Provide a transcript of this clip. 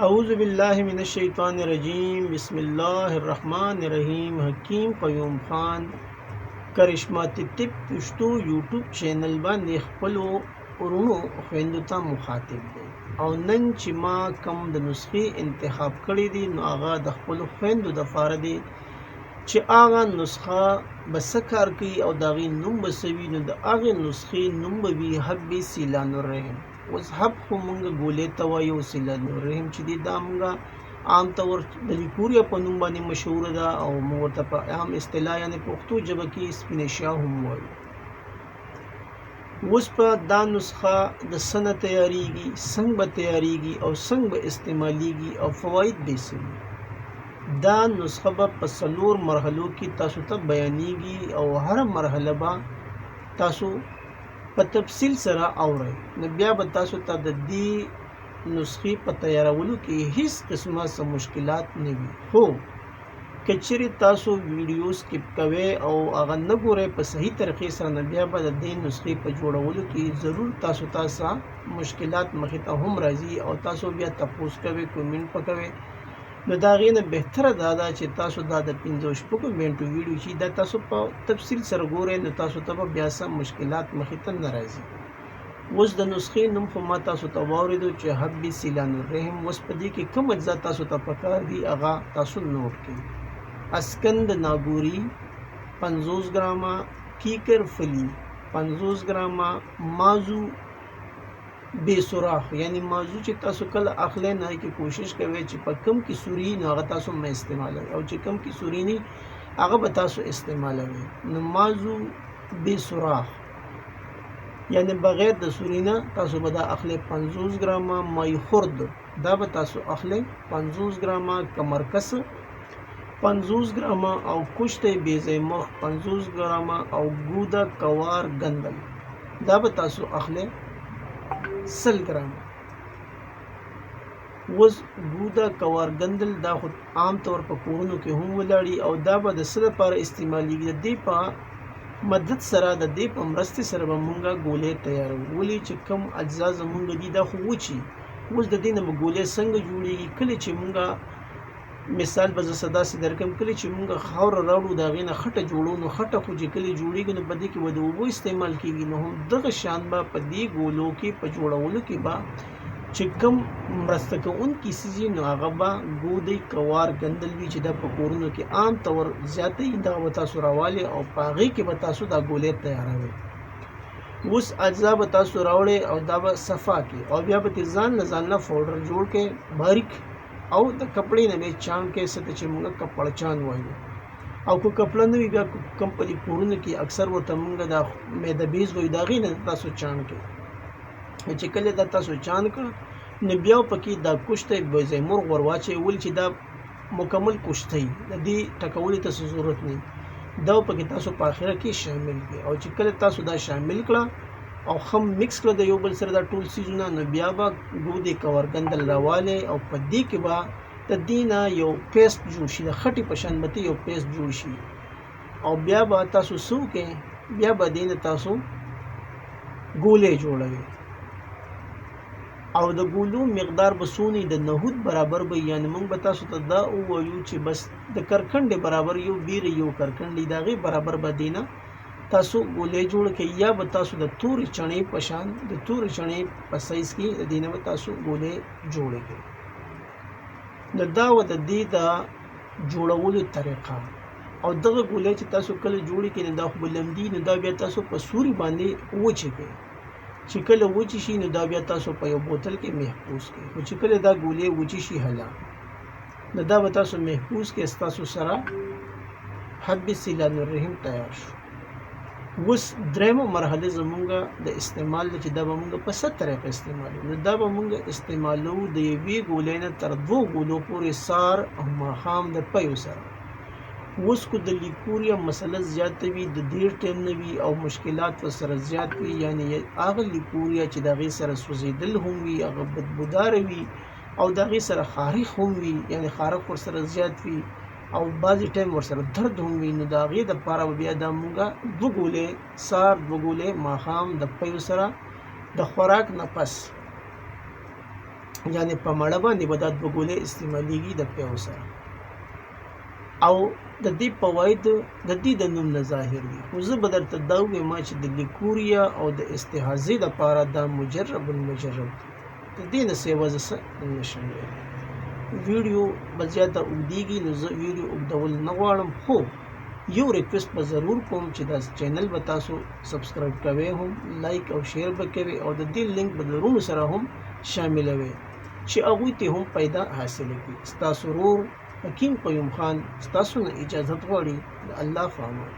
اعوذ باللہ من الشیطان الرجیم بسم اللہ الرحمن الرحیم حکیم قیوم خان کرشمه طب پښتو یوټیوب چینل باندې خپلو ورونو خویندو ته مخاطب دی او نن چې ما کم د نسخې انتخاب کړی دی نو هغه د خپلو خویندو دپاره دی چې هغه نسخه به څه کار کوي او د هغې نوم به څه وي نو د هغې نسخې نوم به وي حب سیلان الرحم. اوس حب خو مونږ ګولې ته وایو، سیلان الرحم چې دی دا مونږ عام طور د لیکوریا په نوم باندې مشهوره ده او موږ ورته په عام اصطلاح یعنې پښتو ژبه کې سپینه شاه هم وایو. اوس په دا نسخه د څه نه تیاریږي، څنګه به تیاریږي او څنګه به استعمالیږي او فواید به څه وي. دا نسخه به په 4 مرحلو کې تاسو ته بیانیږي او هر مرحله به تاسو په تفصیل سره اورئ. نو بیا به تاسو ته د دې نسخې په تیارولو کې هیڅ قسمه څه مشکلات نه وي. خو که چیرې تاسو ویډیو سکیپ کوئ او هغه نه ګورئ په صحیح طریقې سره، نو بیا به د دې نسخې په جوړولو کې ضرور تاسو ته څه مشکلات مخې ته هم راځي او تاسو بیا تپوس کوئ، کومنټ پکوئ. نو د هغې نه بهتره دا ده چې تاسو دا د 15 منټو ویډیو چې دا تاسو په تفصیل سره ګورئ، نو تاسو ته به بیا څه مشکلات مخې ته نه راځي. اوس د نسخې نوم خو ما تاسو ته واورېدو چې حب سیلان الرحم. اوس په دې کې کوم اجزا تاسو ته پکار دي هغه تاسو نوٹ کړئ. اسکند ناګوري 50 ګرامه، کیکر فلی 50 ګرامه، مازو بے سوراخ یعنی موضوع چې تاسو کله اخلئ نه کې کوشش کوئ چې په کم کې سوري نو هغه تاسو مه استعمالوئ او چې کم کې سوري نه هغه به تاسو استعمالوئ. نو موضوع بے سوراخ یعنی بغیر د سوري نه تاسو به دا اخلئ 50 ګرامه. مای خرد دا به تاسو اخلئ 50 ګرامه، کمرکس 50 ګرامه او کشت بیزه مخ 50 ګرامه او ګودا کوار گندل دا به تاسو اخلئ 100 ګرامه. اوس ګودا کوار گندل دا خو عام طور په کورونو کې هم ولاړي او دا به د څه لپاره استعمالیږي؟ د دې په مدد سره، د دې په مرستې سره به مونږ ګولې تیاروو. ولې چې کم اجزا زمونږ دي دا خو وچي. اوس د دې نه به ګولې څنګه جوړېږي؟ کله چې مونږ مثال به زه داسې درکړم، کله چې مونږ خاوره راوړو د هغې نه خټه جوړو، نو خټه خو چې کله جوړېږي نو په دې کې به د اوبو استعمال کېږي. نو هم دغه شان به په دې ګولو کې په جوړولو کې به چې کوم مرسته کوونکي څیز وي نو هغه به ګودی کوار ګندل وي چې دا په کورونو کې عام طور زیاته وي. دغه به تاسو راوالئ او په هغې کې به تاسو دا ګولې تیاروئ. اوس اجزا به تاسو راوړئ او دا به صفا کړئ او بیا به ترې ځان له ځان نه پاوډر جوړ کړئ باریک او د کپړې نه به چاڼ کړئ، څه ته چې موږ کپړچان وایو. او که کپړه نه وي بیا کوم په دې کورونو کې اکثر ورته موږ دا میده بیز وایو، د هغې نه تاسو چاڼ کړئ. چې کله دا تاسو چاڼ کړ نو بیا پکې دا کشته بیزه مرغ ور واچئ. ولې چې دا مکمل کشته وي، د دې ټکولو ته ضرورت نه دا پکې تاسو په آخره کې شامل کړئ. او چې کله تاسو دا شامل کړه او خم مکس کړه د یو بل سره دا ټول څیزونه، نو بیا به ګودې کورګندل راوالئ او په دې کې به د دې نه یو پیسټ جوړ شي، د خټې په شان به یو پیسټ جوړ شي. او بیا به تاسو څه وکئ؟ بیا به دې نه تاسو ګولې جوړوئ او د ګولو مقدار به څونه د نهود برابر به، یعنې موږ به تاسو ته دا ووایو چې بس د کرکنډې برابر یو بیرې یو کرکنډې د هغې برابر به دې نه تاسو ګولې جوړ کړئ. یا به تاسو د تورې چڼې په شان، د تورې چڼې په سایز کې د دې نه به تاسو ګولې جوړې کړئ. نو دا و د دې د جوړولو طریقه. او دغه ګولې چې تاسو کله جوړې کړئ نو دا خو به لمدي، نو دا بیا تاسو په سوري باندې وچې کړئ. چې کله وچې شي نو دا بیا تاسو په یو بوتل کې محفوظ کړئ. خو چې کله دا ګولې وچې شي هله نو دا به تاسو محفوظ کړئ. ستاسو سره حب سیلان الرحم تیار شو. اوس درېیمه مرحله زمونږ د استعمال ده چې دا به مونږ په څه طریقه استعمالوو. نو دا به مونږ استعمالوو د یوې ګولې نه تر 2 ګولو پورې سار او ماښام د پیو سره. اوس کو د لیکوریا مسله زیاته وي، د ډېر ټایم نه وي او مشکلات ورسره زیات وي، یعنې هغه لیکوریا چې د هغې سره سوځېدل هم وي، هغه بدبوداره وي او د هغې سره خارښ هم وي، یعنې خارښ ورسره زیات وي او بعضې ټایم ورسره درد هم وي. نو د هغې دپاره به بیا دا مونږ 2 ګولې سار، 2 ګولې ماښام د پیو سره د خوراک نه پس یعنی په مړه باندې به دا دوه ګولۍ استعمالیږي د پیو سره او د دې فواید د دې د نوم نه ظاهر دي خو زه به درته دا ووایم چې د لیکوریا او د استحاضې دپاره دا مجرب المجرب دی د دې نه سیوه زه څه نشم ویلی ویډیو به زیاته اوږدېږي نو زه ویډیو اوږدول نه غواړم خو یو ریکویسټ به ضرور کوم چې دا چینل به تاسو سبسکرایب کوئ هم لایک او شیر به کوئ او د دې لینک به ضرور سره هم شاملوئ چې هغوی ته هم پیدا حاصله کړي ستاسو ورور حکیم قیوم خان ستاسو نه اجازت غواړي د الله په امان